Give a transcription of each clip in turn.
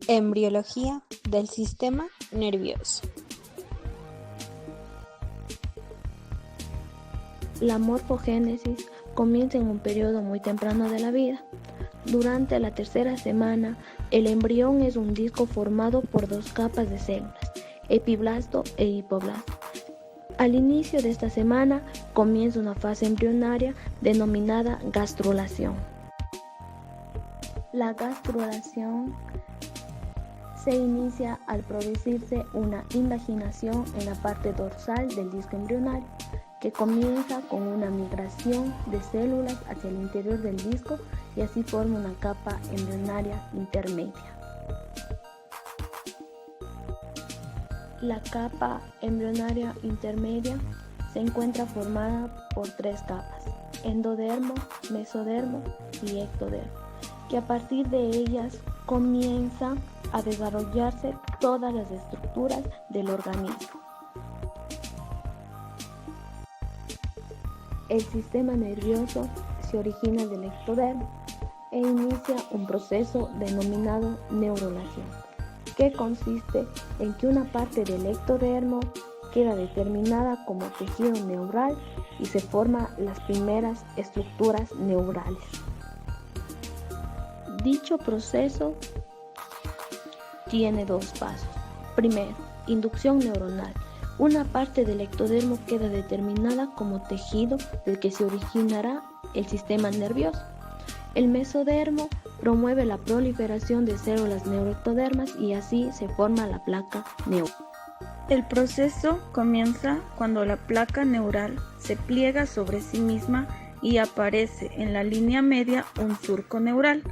Embriología del sistema nervioso. La morfogénesis comienza en un periodo muy temprano de la vida. Durante la tercera semana, el embrión es un disco formado por dos capas de células, epiblasto e hipoblasto. Al inicio de esta semana comienza una fase embrionaria denominada gastrulación. La gastrulación se inicia al producirse una invaginación en la parte dorsal del disco embrionario, que comienza con una migración de células hacia el interior del disco y así forma una capa embrionaria intermedia. La capa embrionaria intermedia se encuentra formada por tres capas: endodermo, mesodermo y ectodermo, que a partir de ellas comienza a desarrollarse todas las estructuras del organismo. El sistema nervioso se origina del ectodermo e inicia un proceso denominado neurulación, que consiste en que una parte del ectodermo queda determinada como tejido neural y se forman las primeras estructuras neurales. Dicho proceso tiene dos pasos. Primero, inducción neuronal. Una parte del ectodermo queda determinada como tejido del que se originará el sistema nervioso. El mesodermo promueve la proliferación de células neuroectodermas y así se forma la placa neural. El proceso comienza cuando la placa neural se pliega sobre sí misma y aparece en la línea media un surco neural.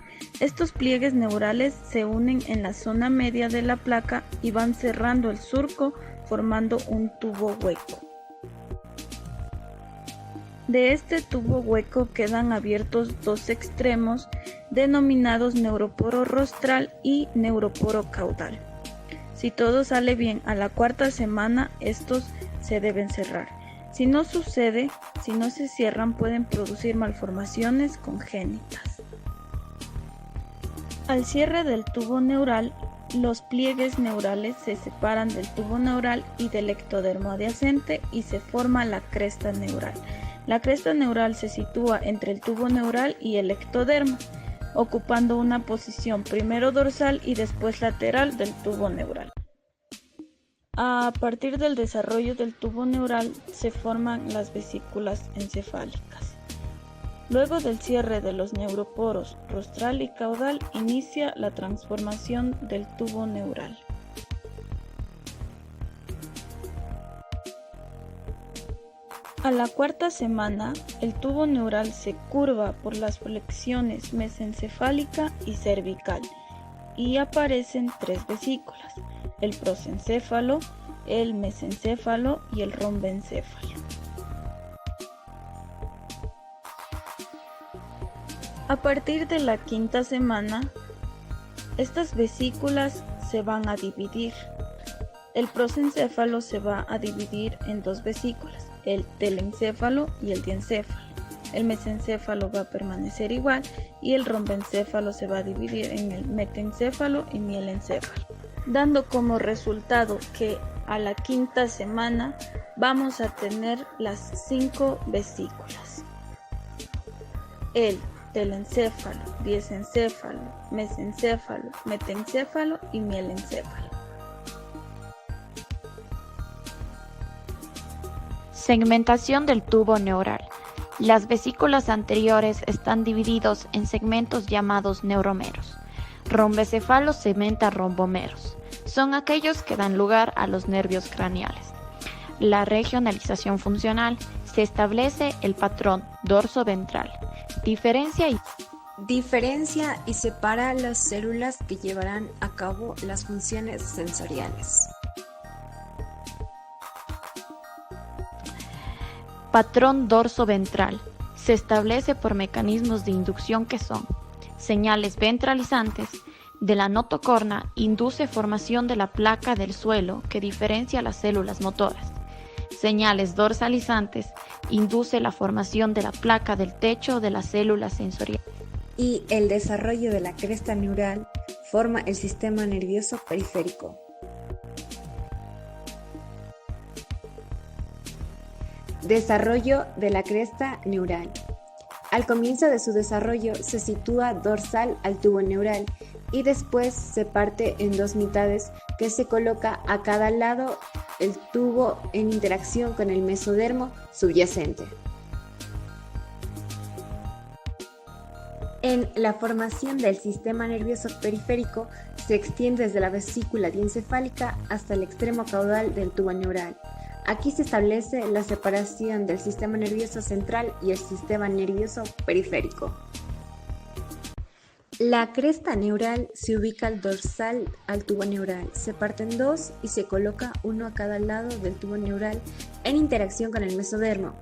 Estos pliegues neurales se unen en la zona media de la placa y van cerrando el surco formando un tubo hueco. De este tubo hueco quedan abiertos dos extremos denominados neuroporo rostral y neuroporo caudal. Si todo sale bien, a la cuarta semana estos se deben cerrar. Si no sucede, si no se cierran, pueden producir malformaciones congénitas. Al cierre del tubo neural, los pliegues neurales se separan del tubo neural y del ectodermo adyacente y se forma la cresta neural. La cresta neural se sitúa entre el tubo neural y el ectodermo, ocupando una posición primero dorsal y después lateral del tubo neural. A partir del desarrollo del tubo neural se forman las vesículas encefálicas. Luego del cierre de los neuroporos rostral y caudal, inicia la transformación del tubo neural. A la cuarta semana, el tubo neural se curva por las flexiones mesencefálica y cervical y aparecen tres vesículas: el prosencéfalo, el mesencéfalo y el rombencéfalo. A partir de la quinta semana, estas vesículas se van a dividir. El prosencéfalo se va a dividir en dos vesículas, el telencéfalo y el diencéfalo. El mesencéfalo va a permanecer igual y el rombencéfalo se va a dividir en el metencéfalo y mielencéfalo, dando como resultado que a la quinta semana vamos a tener las 5 vesículas: el telencéfalo, diencéfalo, mesencéfalo, metencéfalo y mielencéfalo. Segmentación del tubo neural. Las vesículas anteriores están divididos en segmentos llamados neuromeros. Rombocéfalos segmenta rombomeros. Son aquellos que dan lugar a los nervios craneales. La regionalización funcional. Se establece el patrón dorso-ventral. Diferencia y separa las células que llevarán a cabo las funciones sensoriales. Patrón dorso-ventral. Se establece por mecanismos de inducción que son señales ventralizantes de la notocorna, induce formación de la placa del suelo que diferencia las células motoras. Señales dorsalizantes, induce la formación de la placa del techo de las células sensoriales. Y el desarrollo de la cresta neural forma el sistema nervioso periférico. Desarrollo de la cresta neural. Al comienzo de su desarrollo se sitúa dorsal al tubo neural y después se parte en dos mitades que se coloca a cada lado el tubo en interacción con el mesodermo subyacente. En la formación del sistema nervioso periférico se extiende desde la vesícula diencefálica hasta el extremo caudal del tubo neural. Aquí se establece la separación del sistema nervioso central y el sistema nervioso periférico. La cresta neural se ubica al dorsal al tubo neural, se parte en dos y se coloca uno a cada lado del tubo neural en interacción con el mesodermo.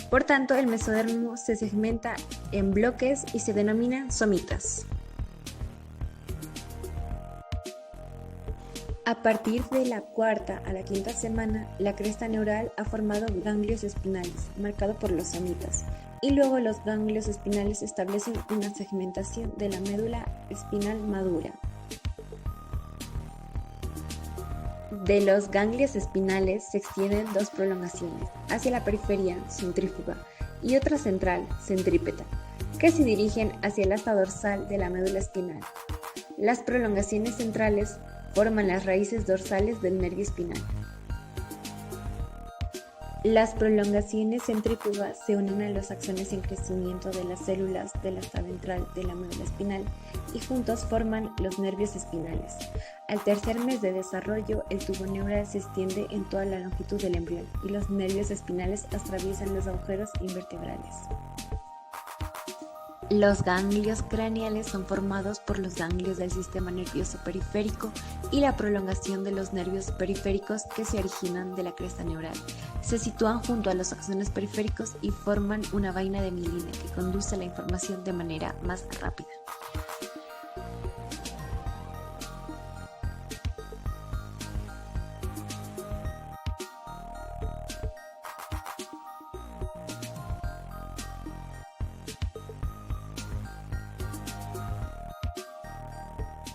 Por tanto, el mesodermo se segmenta en bloques y se denominan somitas. A partir de la cuarta a la quinta semana, la cresta neural ha formado ganglios espinales, marcados por los somitas, y luego los ganglios espinales establecen una segmentación de la médula espinal madura. De los ganglios espinales se extienden dos prolongaciones, hacia la periferia centrífuga y otra central, centrípeta, que se dirigen hacia el asta dorsal de la médula espinal. Las prolongaciones centrales forman las raíces dorsales del nervio espinal. Las prolongaciones centrífugas se unen a los axones en crecimiento de las células del asta ventral de la médula espinal y juntos forman los nervios espinales. Al tercer mes de desarrollo, el tubo neural se extiende en toda la longitud del embrión y los nervios espinales atraviesan los agujeros invertebrales. Los ganglios craneales son formados por los ganglios del sistema nervioso periférico y la prolongación de los nervios periféricos que se originan de la cresta neural. Se sitúan junto a los axones periféricos y forman una vaina de mielina que conduce la información de manera más rápida.